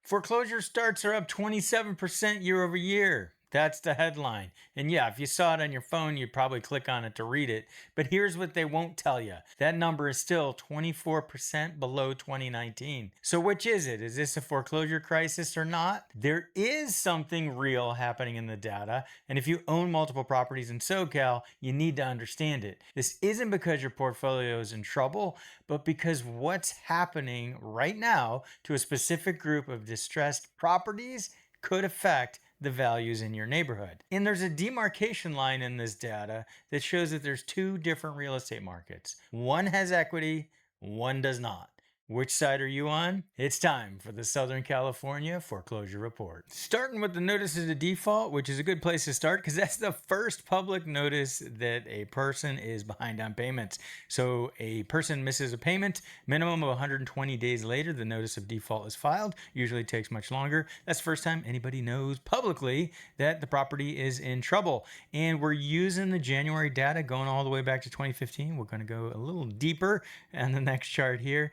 Foreclosure starts are up 27% year over year. That's the headline. And yeah, if you saw it on your phone, you'd probably click on it to read it. But here's what they won't tell you: that number is still 24% below 2019. So, which is it? Is this a foreclosure crisis or not? There is something real happening in the data. And if you own multiple properties in SoCal, you need to understand it. This isn't because your portfolio is in trouble, but because what's happening right now to a specific group of distressed properties could affect the values in your neighborhood. And there's a demarcation line in this data that shows that there's two different real estate markets. One has equity, one does not. Which side are you on? It's time for the Southern California Foreclosure Report. Starting with the notices of default, which is a good place to start because that's the first public notice that a person is behind on payments. So a person misses a payment, minimum of 120 days later, the notice of default is filed. Usually takes much longer. That's the first time anybody knows publicly that the property is in trouble. And we're using the January data going all the way back to 2015. We're going to go a little deeper on the next chart here.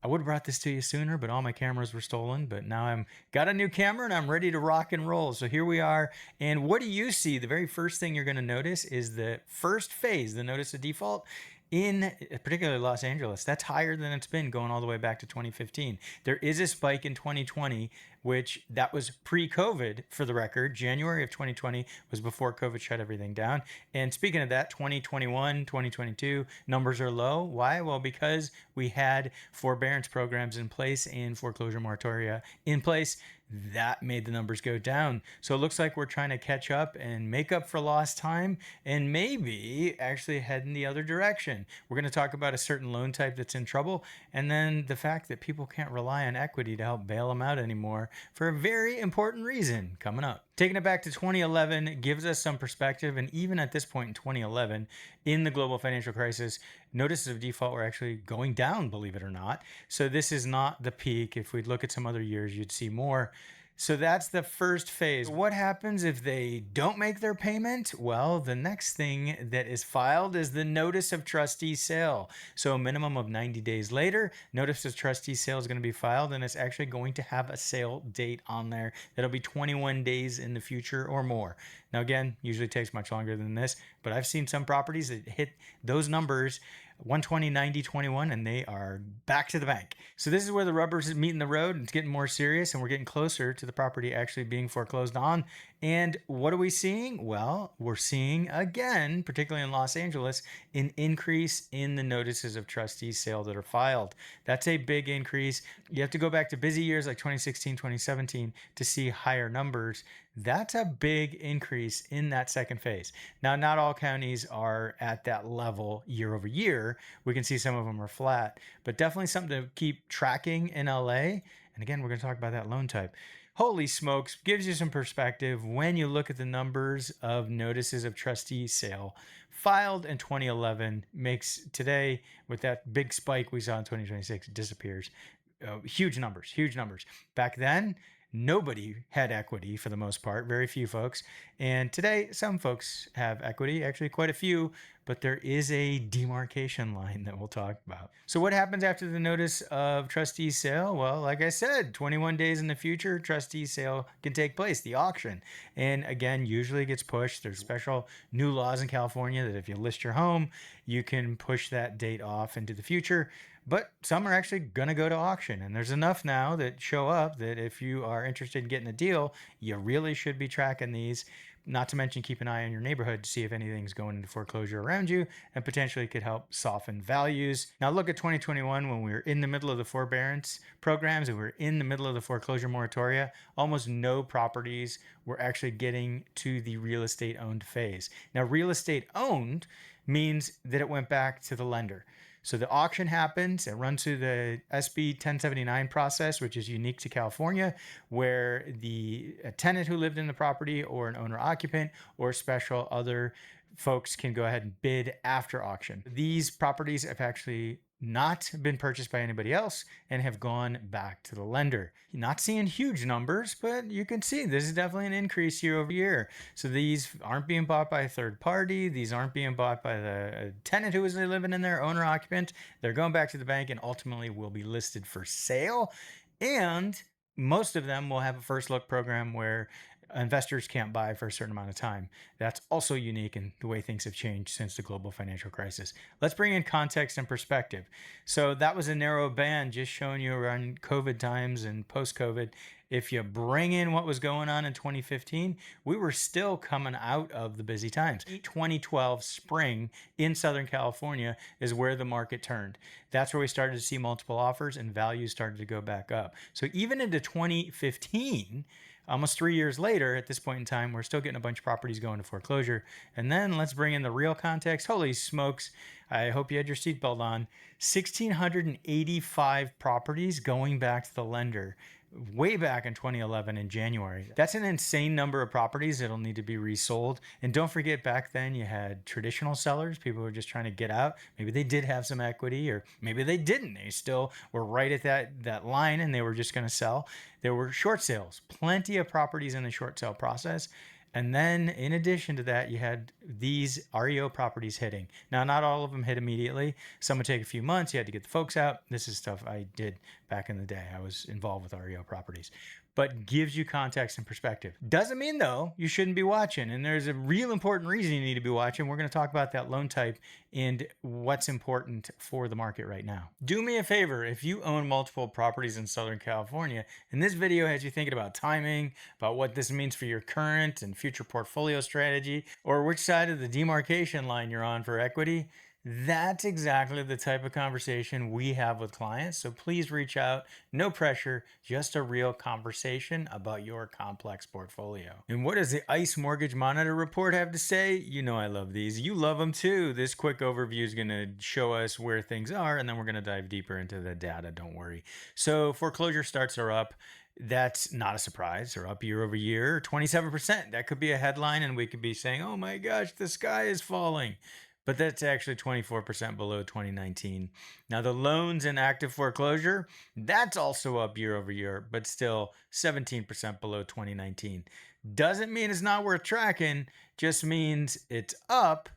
I would have brought this to you sooner, but all my cameras were stolen. But now I'm got a new camera and I'm ready to rock and roll. So here we are. And what do you see? The very first thing you're going to notice is the first phase, the notice of default in particularly Los Angeles. That's higher than it's been going all the way back to 2015. There is a spike in 2020, which that was pre-COVID for the record. January of 2020 was before COVID shut everything down. And speaking of that, 2021, 2022 numbers are low. Why? Well, because we had forbearance programs in place and foreclosure moratoria in place. That made the numbers go down. So it looks like we're trying to catch up and make up for lost time and maybe actually head in the other direction. We're going to talk about a certain loan type that's in trouble and then the fact that people can't rely on equity to help bail them out anymore for a very important reason coming up. Taking it back to 2011 gives us some perspective, and even at this point in 2011, in the global financial crisis, notices of default were actually going down, believe it or not. So this is not the peak. If we'd look at some other years, you'd see more. So that's the first phase. What happens if they don't make their payment? Well, the next thing that is filed is the notice of trustee sale. So a minimum of 90 days later, notice of trustee sale is going to be filed, and it's actually going to have a sale date on there that'll be 21 days in the future or more. Now, again, usually takes much longer than this, but I've seen some properties that hit those numbers 120, 90, 21, and they are back to the bank. So this is where the rubber's meeting the road, and it's getting more serious, and we're getting closer to the property actually being foreclosed on. And what are we seeing? Well, we're seeing, again, particularly in Los Angeles, an increase in the notices of trustee sale that are filed. That's a big increase. You have to go back to busy years like 2016, 2017 to see higher numbers. That's a big increase in that second phase. Now, not all counties are at that level year over year. We can see some of them are flat, but definitely something to keep tracking in LA. And again, we're going to talk about that loan type. Holy smokes, gives you some perspective when you look at the numbers of notices of trustee sale filed in 2011, makes today, with that big spike we saw in 2026, disappears. Huge numbers, huge numbers. Back then, nobody had equity for the most part, very few folks. And today, some folks have equity, actually quite a few, but there is a demarcation line that we'll talk about. So what happens after the notice of trustee sale? Well, like I said, 21 days in the future, trustee sale can take place, the auction. And again, usually gets pushed. There's special new laws in California that if you list your home, you can push that date off into the future. But some are actually going to go to auction. And there's enough now that show up that if you are interested in getting a deal, you really should be tracking these. Not to mention keep an eye on your neighborhood to see if anything's going into foreclosure around you and potentially could help soften values. Now look at 2021 when we were in the middle of the forbearance programs and we were in the middle of the foreclosure moratoria. Almost no properties were actually getting to the real estate owned phase. Now real estate owned means that it went back to the lender. So the auction happens, it runs through the SB 1079 process, which is unique to California, where a tenant who lived in the property or an owner occupant or special other folks can go ahead and bid after auction. These properties have actually not been purchased by anybody else and have gone back to the lender. You're not seeing huge numbers, but you can see this is definitely an increase year over year. So these aren't being bought by a third party. These aren't being bought by the tenant who is living in there, owner occupant. They're going back to the bank and ultimately will be listed for sale. And most of them will have a first look program where investors can't buy for a certain amount of time. That's also unique in the way things have changed since the global financial crisis. Let's bring in context and perspective. So that was a narrow band just showing you around COVID times and post COVID. If you bring in what was going on in 2015, we were still coming out of the busy times. 2012 spring in Southern California is where the market turned. That's where we started to see multiple offers and values started to go back up. So even into 2015, almost 3 years later, at this point in time, we're still getting a bunch of properties going to foreclosure. And then let's bring in the real context. Holy smokes. I hope you had your seatbelt on. 1,685 properties going back to the lender way back in 2011 in January. That's an insane number of properties that'll need to be resold. And don't forget, back then you had traditional sellers, people who were just trying to get out. Maybe they did have some equity, or maybe they didn't. They still were right at that line and they were just going to sell. There were short sales, plenty of properties in the short sale process. And then in addition to that, you had these REO properties hitting. Now, not all of them hit immediately. Some would take a few months. You had to get the folks out. This is stuff I did back in the day. I was involved with REO properties, but gives you context and perspective. Doesn't mean, though, you shouldn't be watching. And there's a real important reason you need to be watching. We're going to talk about that loan type and what's important for the market right now. Do me a favor, if you own multiple properties in Southern California, and this video has you thinking about timing, about what this means for your current and future portfolio strategy, or which side of the demarcation line you're on for equity, that's exactly the type of conversation we have with clients. So please reach out. No pressure, just a real conversation about your complex portfolio. And what does the ICE Mortgage Monitor Report have to say? You know I love these. You love them too. This quick overview is going to show us where things are, and then we're going to dive deeper into the data. Don't worry. So foreclosure starts are up. That's not a surprise. They're up year over year, 27%. That could be a headline, and we could be saying, oh my gosh, the sky is falling. But that's actually 24% below 2019. Now, the loans in active foreclosure, that's also up year over year, but still 17% below 2019. Doesn't mean it's not worth tracking, just means it's up.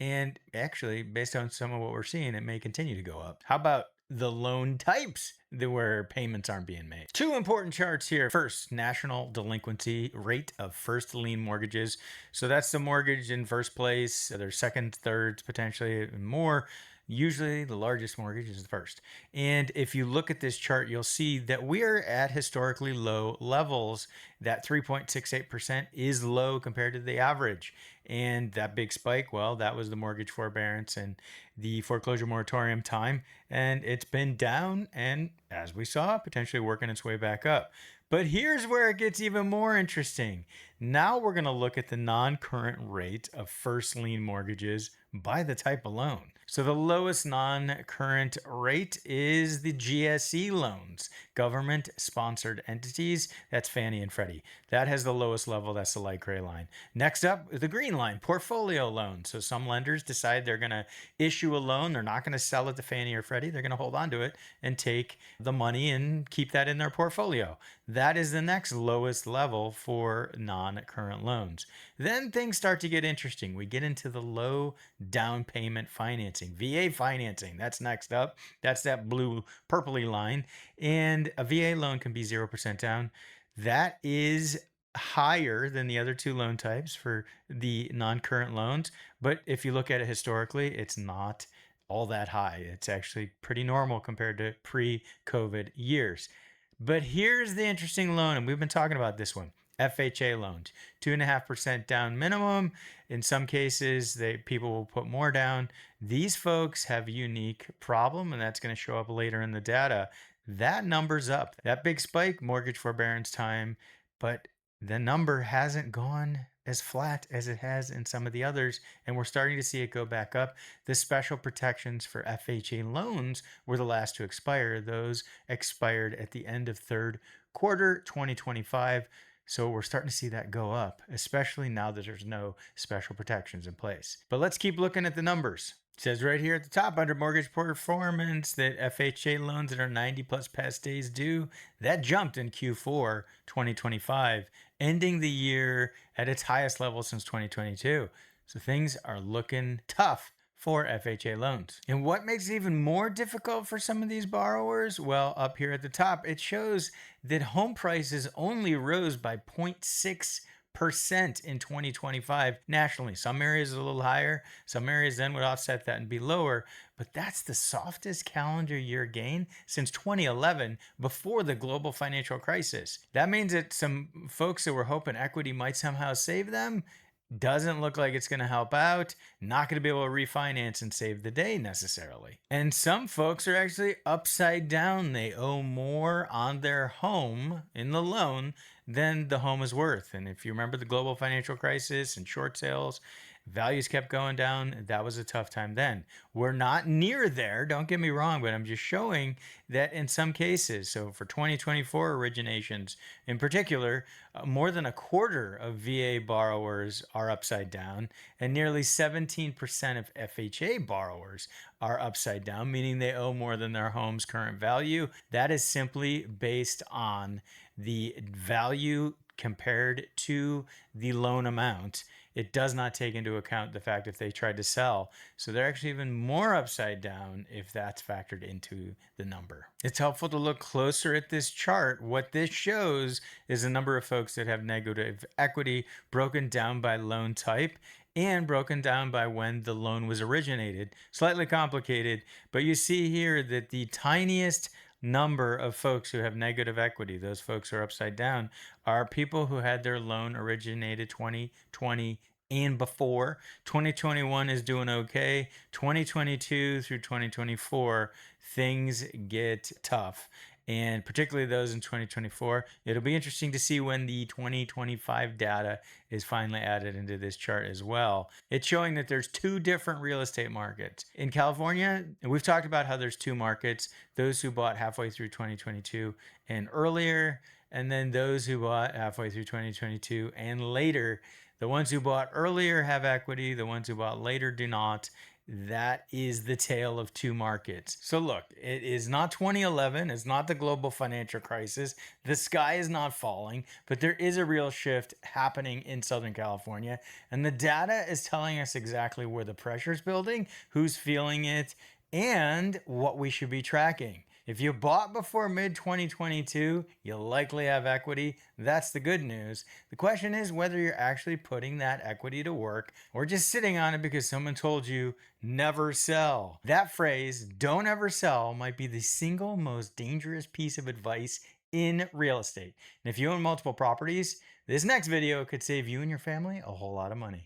And actually, based on some of what we're seeing, it may continue to go up. How about the loan types where payments aren't being made? Two important charts here. First, national delinquency rate of first lien mortgages. So that's the mortgage in first place. There's second, thirds, potentially more. Usually the largest mortgage is the first. And if you look at this chart, you'll see that we are at historically low levels. That 3.68% is low compared to the average. And that big spike, well, that was the mortgage forbearance and the foreclosure moratorium time. And it's been down and, as we saw, potentially working its way back up. But here's where it gets even more interesting. Now we're going to look at the non-current rate of first lien mortgages by the type of loan. So the lowest non-current rate is the GSE loans, government-sponsored entities. That's Fannie and Freddie. That has the lowest level. That's the light gray line. Next up, the green line, portfolio loans. So some lenders decide they're going to issue a loan. They're not going to sell it to Fannie or Freddie. They're going to hold on to it and take the money and keep that in their portfolio. That is the next lowest level for non-current loans. Then things start to get interesting. We get into the low down payment financing, VA financing. That's next up. That's that blue purpley line. And a VA loan can be 0% down. That is higher than the other two loan types for the non-current loans. But if you look at it historically, it's not all that high. It's actually pretty normal compared to pre-COVID years. But here's the interesting loan, and we've been talking about this one. FHA loans, 2.5% down minimum. In some cases, people will put more down. These folks have a unique problem, and that's going to show up later in the data. That number's up. That big spike, mortgage forbearance time, but the number hasn't gone as flat as it has in some of the others, and we're starting to see it go back up. The special protections for FHA loans were the last to expire. Those expired at the end of third quarter 2025. So we're starting to see that go up, especially now that there's no special protections in place. But let's keep looking at the numbers. It says right here at the top under mortgage performance that FHA loans that are 90 plus past days due, that jumped in Q4 2025, ending the year at its highest level since 2022. So things are looking tough for FHA loans. And what makes it even more difficult for some of these borrowers? Well, up here at the top, it shows that home prices only rose by 0.6% in 2025 nationally. Some areas are a little higher, some areas then would offset that and be lower, but that's the softest calendar year gain since 2011, before the global financial crisis. That means that some folks that were hoping equity might somehow save them, doesn't look like it's going to help out. Not going to be able to refinance and save the day necessarily. And some folks are actually upside down. They owe more on their home in the loan than the home is worth. And if you remember the global financial crisis and short sales, values kept going down. That was a tough time then. We're not near there, don't get me wrong, but I'm just showing that in some cases, so for 2024 originations in particular, more than a quarter of VA borrowers are upside down, and nearly 17% of FHA borrowers are upside down, meaning they owe more than their home's current value. That is simply based on the value compared to the loan amount. It does not take into account the fact if they tried to sell. So they're actually even more upside down if that's factored into the number. It's helpful to look closer at this chart. What this shows is the number of folks that have negative equity broken down by loan type and broken down by when the loan was originated. Slightly complicated, but you see here that the tiniest number of folks who have negative equity, those folks who are upside down, are people who had their loan originated 2020 and before. 2021 is doing okay. 2022 through 2024, things get tough. And particularly those in 2024. It'll be interesting to see when the 2025 data is finally added into this chart as well. It's showing that there's two different real estate markets. In California, and we've talked about how there's two markets, those who bought halfway through 2022 and earlier, and then those who bought halfway through 2022 and later. The ones who bought earlier have equity, the ones who bought later do not. That is the tale of two markets. So look, it is not 2011, it's not the global financial crisis. The sky is not falling, but there is a real shift happening in Southern California, and the data is telling us exactly where the pressure is building, who's feeling it, and what we should be tracking. If you bought before mid-2022, you'll likely have equity. That's the good news. The question is whether you're actually putting that equity to work or just sitting on it because someone told you never sell. That phrase, don't ever sell, might be the single most dangerous piece of advice in real estate. And if you own multiple properties, this next video could save you and your family a whole lot of money.